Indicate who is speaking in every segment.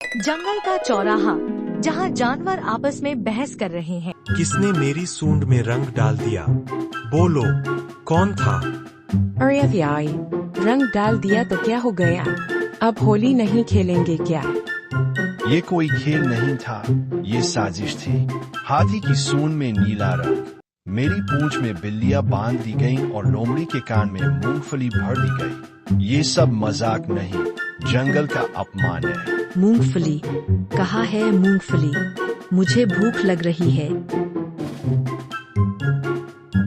Speaker 1: जंगल का चौराहा जहाँ जानवर आपस में बहस कर रहे हैं।
Speaker 2: किसने मेरी सूंड में रंग डाल दिया? बोलो, कौन था?
Speaker 3: अरे भाई, रंग डाल दिया तो क्या हो गया? अब होली नहीं खेलेंगे क्या?
Speaker 4: ये कोई खेल नहीं था, ये साजिश थी। हाथी की सूंड में नीला रंग, मेरी पूंछ में बिल्लियां बांध दी गईं और लोमड़ी के कान में मूंगफली भर दी गई। ये सब मजाक नहीं, जंगल का अपमान है।
Speaker 5: मूंगफली? कहा है मूंगफली? मुझे भूख लग रही है।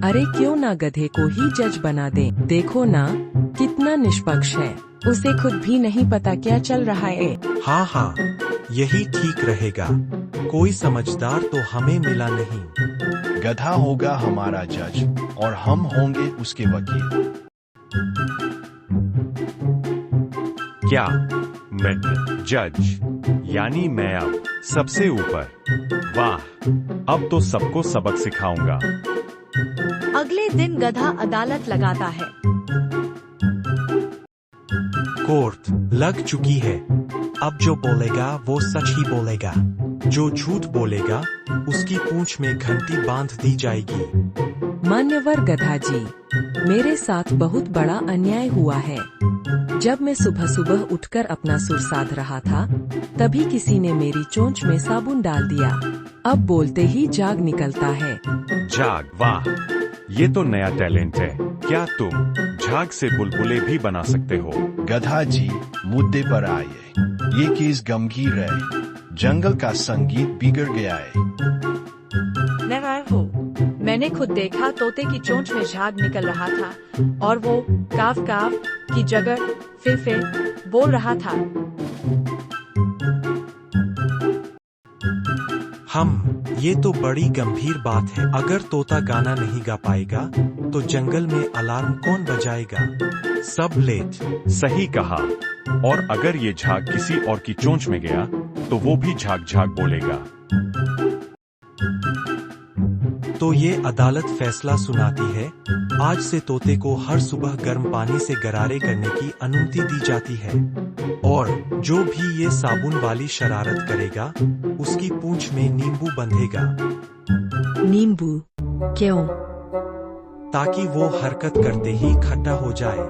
Speaker 3: अरे क्यों ना गधे को ही जज बना दे? देखो ना कितना निष्पक्ष है, उसे खुद भी नहीं पता क्या चल रहा है।
Speaker 2: हाँ हाँ, यही ठीक रहेगा। कोई समझदार तो हमें मिला नहीं।
Speaker 4: गधा होगा हमारा जज और हम होंगे उसके वकील।
Speaker 6: क्या मैं जज? यानी मैं अब सबसे ऊपर? वाह, अब तो सबको सबक सिखाऊंगा।
Speaker 1: अगले दिन गधा अदालत लगाता है।
Speaker 2: कोर्ट लग चुकी है। अब जो बोलेगा वो सच ही बोलेगा। जो झूठ बोलेगा उसकी पूंछ में घंटी बांध दी जाएगी।
Speaker 3: मान्यवर गधा जी, मेरे साथ बहुत बड़ा अन्याय हुआ है। जब मैं सुबह सुबह उठकर अपना सुर साध रहा था, तभी किसी ने मेरी चोंच में साबुन डाल दिया। अब बोलते ही जाग निकलता है।
Speaker 6: जाग? वाह, ये तो नया टैलेंट है। क्या तुम झाग से बुलबुले भी बना सकते हो?
Speaker 4: गधा जी, मुद्दे पर आइए। ये केस गंभीर है। जंगल का संगीत बिगड़ गया है।
Speaker 7: नाराज हो? मैंने खुद देखा तोते की चोंच में झाग निकल रहा था और वो काव काव की जगह फिर बोल रहा था।
Speaker 2: ये तो बड़ी गंभीर बात है। अगर तोता गाना नहीं गा पाएगा तो जंगल में अलार्म कौन बजाएगा? सब लेट।
Speaker 6: सही कहा। और अगर ये झाग किसी और की चोंच में गया तो वो भी झाग झाग बोलेगा।
Speaker 2: तो ये अदालत फैसला सुनाती है, आज से तोते को हर सुबह गर्म पानी से गरारे करने की अनुमति दी जाती है और जो भी ये साबुन वाली शरारत करेगा उसकी पूंछ में नींबू बंधेगा।
Speaker 5: नींबू क्यों?
Speaker 2: ताकि वो हरकत करते ही खट्टा हो जाए।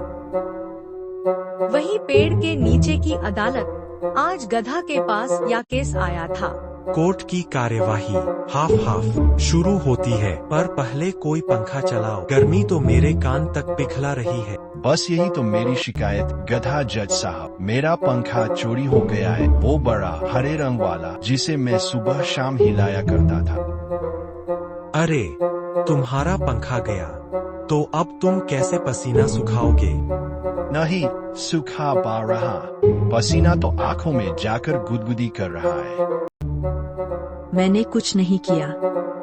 Speaker 1: वही पेड़ के नीचे की अदालत। आज गधा के पास या केस आया था।
Speaker 2: कोर्ट की कार्यवाही हाफ हाफ शुरू होती है, पर पहले कोई पंखा चलाओ। गर्मी तो मेरे कान तक पिघला रही है।
Speaker 4: बस यही तो मेरी शिकायत गधा जज साहब। मेरा पंखा चोरी हो गया है, वो बड़ा हरे रंग वाला जिसे मैं सुबह शाम हिलाया करता था।
Speaker 2: अरे, तुम्हारा पंखा गया तो अब तुम कैसे पसीना सुखाओगे?
Speaker 4: नहीं सुखा पा रहा, पसीना तो आंखों में जाकर गुदगुदी कर रहा है।
Speaker 5: मैंने कुछ नहीं किया।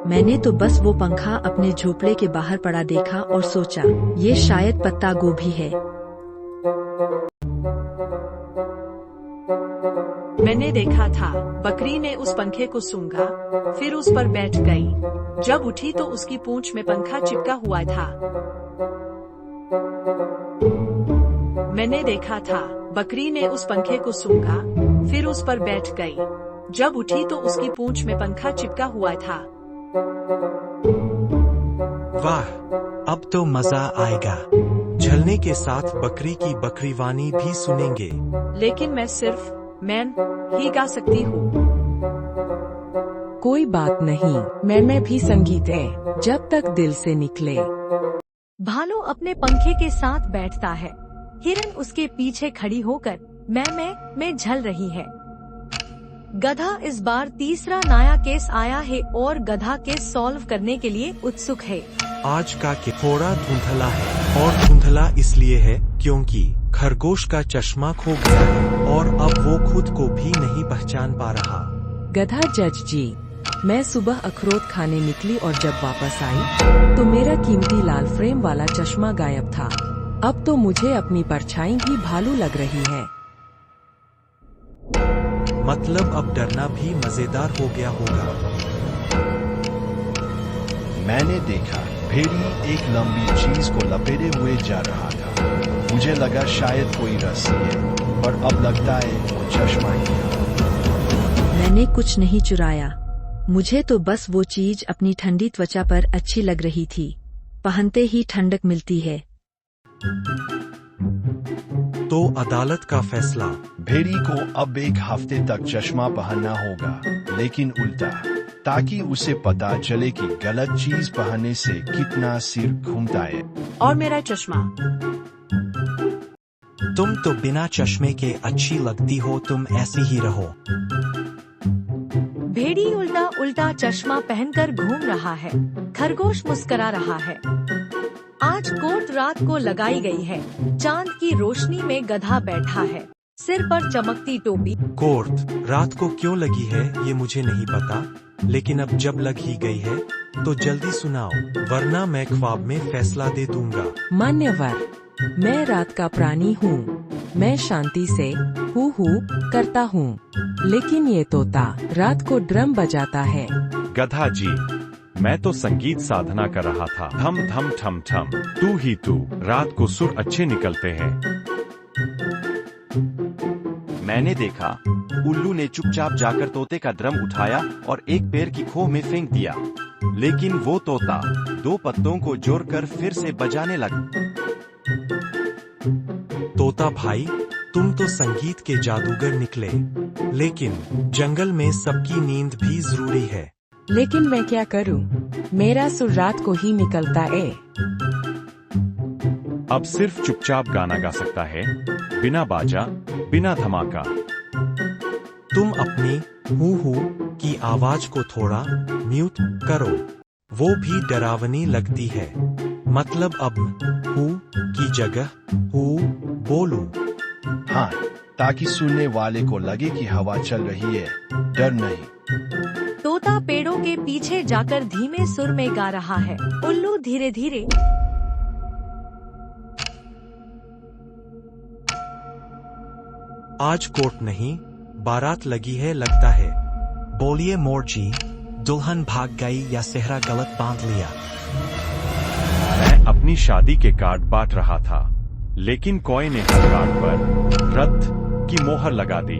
Speaker 5: मैंने तो बस वो पंखा अपने झोपड़े के बाहर पड़ा देखा और सोचा ये शायद पत्ता गोभी है।
Speaker 7: मैंने देखा था, बकरी ने उस पंखे को सूंघा, फिर उस पर बैठ गई। जब उठी तो उसकी पूंछ में पंखा चिपका हुआ था। मैंने देखा था, बकरी ने उस पंखे को सूंघा, फिर उस पर बैठ गई। जब उठी तो उसकी पूंछ में पंखा चिपका हुआ था।
Speaker 2: वाह, अब तो मजा आएगा। झलने के साथ बकरी की बकरीवानी भी सुनेंगे।
Speaker 7: लेकिन मैं सिर्फ मैन ही गा सकती हूँ।
Speaker 3: कोई बात नहीं, मैं भी संगीत है, जब तक दिल से निकले।
Speaker 1: भालू अपने पंखे के साथ बैठता है। हिरन उसके पीछे खड़ी होकर मैं झल रही है। गधा इस बार तीसरा नया केस आया है और गधा केस सॉल्व करने के लिए उत्सुक है।
Speaker 2: आज का केस थोड़ा धुंधला है और धुंधला इसलिए है क्योंकि खरगोश का चश्मा खो गया है और अब वो खुद को भी नहीं पहचान पा रहा।
Speaker 3: गधा जज जी, मैं सुबह अखरोट खाने निकली और जब वापस आई तो मेरा कीमती लाल फ्रेम वाला चश्मा गायब था। अब तो मुझे अपनी परछाई भी भालू लग रही है।
Speaker 2: मतलब अब डरना भी मजेदार हो गया होगा।
Speaker 4: मैंने देखा भेड़ी एक लंबी चीज को लपेटे हुए जा रहा था। मुझे लगा शायद कोई रस्सी है, पर अब लगता है वो चश्मा ही था।
Speaker 5: मैंने कुछ नहीं चुराया। मुझे तो बस वो चीज अपनी ठंडी त्वचा पर अच्छी लग रही थी। पहनते ही ठंडक मिलती है।
Speaker 2: तो अदालत का फैसला।
Speaker 4: भेड़ी को अब 1 हफ्ते तक चश्मा पहनना होगा, लेकिन उल्टा, ताकि उसे पता चले कि गलत चीज पहनने से कितना सिर घूमता है।
Speaker 7: और मेरा चश्मा।
Speaker 2: तुम तो बिना चश्मे के अच्छी लगती हो, तुम ऐसी ही रहो।
Speaker 1: भेड़ी उल्टा उल्टा चश्मा पहनकर घूम रहा है। खरगोश मुस्करा रहा है। आज कोर्ट रात को लगाई गई है। चांद की रोशनी में गधा बैठा है, सिर पर चमकती टोपी।
Speaker 2: कोर्ट रात को क्यों लगी है ये मुझे नहीं पता, लेकिन अब जब लग ही गई है तो जल्दी सुनाओ, वरना मैं ख्वाब में फैसला दे दूंगा।
Speaker 3: मान्यवर, मैं रात का प्राणी हूँ। मैं शांति से हू करता हूँ, लेकिन ये तोता रात को ड्रम बजाता है।
Speaker 6: गधा जी, मैं तो संगीत साधना कर रहा था। धम धम ठम ठम, तू ही तू। रात को सुर अच्छे निकलते हैं।
Speaker 8: मैंने देखा, उल्लू ने चुपचाप जाकर तोते का ड्रम उठाया और एक पेड़ की खोह में फेंक दिया, लेकिन वो तोता 2 पत्तों को जोड़कर फिर से बजाने लगा।
Speaker 2: तोता भाई, तुम तो संगीत के जादूगर निकले, लेकिन जंगल में सबकी नींद भी जरूरी है।
Speaker 3: लेकिन मैं क्या करूं? मेरा सुर रात को ही निकलता है।
Speaker 6: अब सिर्फ चुपचाप गाना गा सकता है, बिना बाजा, बिना धमाका।
Speaker 2: तुम अपनी हू की आवाज को थोड़ा म्यूट करो, वो भी डरावनी लगती है। मतलब अब हू की जगह हू बोलूं।
Speaker 4: हाँ, ताकि सुनने वाले को लगे कि हवा चल रही है, डर नहीं।
Speaker 1: तोता पेड़ों के पीछे जाकर धीमे सुर में गा रहा है। उल्लू धीरे धीरे।
Speaker 2: आज कोर्ट नहीं, बारात लगी है लगता है। बोलिए मोर जी, दुल्हन भाग गई या सेहरा गलत बांध लिया?
Speaker 6: मैं अपनी शादी के कार्ड बांट रहा था, लेकिन कॉय ने हर कार्ड पर रद्द की मोहर लगा दी।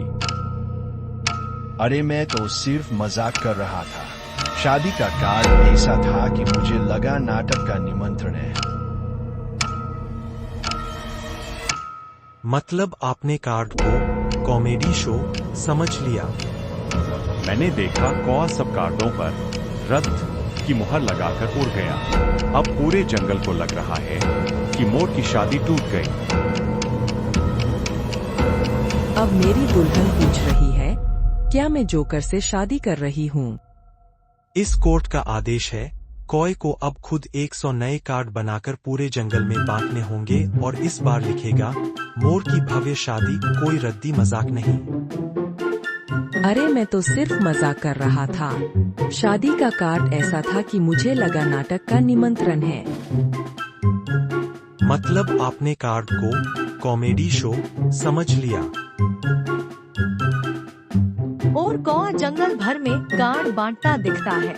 Speaker 4: अरे मैं तो सिर्फ मजाक कर रहा था। शादी का कार्ड ऐसा था कि मुझे लगा नाटक का निमंत्रण है।
Speaker 2: मतलब आपने कार्ड को कॉमेडी शो समझ लिया?
Speaker 6: मैंने देखा कौआ सब कार्डों पर रद्द की मुहर लगाकर उड़ गया। अब पूरे जंगल को लग रहा है कि मोर की शादी टूट गई।
Speaker 3: अब मेरी दुल्हन पूछ रही है, क्या मैं जोकर से शादी कर रही हूँ?
Speaker 2: इस कोर्ट का आदेश है, कॉय को अब खुद 100 नए कार्ड बनाकर पूरे जंगल में बांटने होंगे और इस बार लिखेगा, मोर की भव्य शादी, कोई रद्दी मजाक नहीं।
Speaker 3: अरे मैं तो सिर्फ मजाक कर रहा था। शादी का कार्ड ऐसा था कि मुझे लगा नाटक का निमंत्रण है।
Speaker 2: मतलब आपने कार्ड को कॉमेडी शो समझ लिया?
Speaker 1: और कौआ जंगल भर में कार्ड बांटता दिखता है।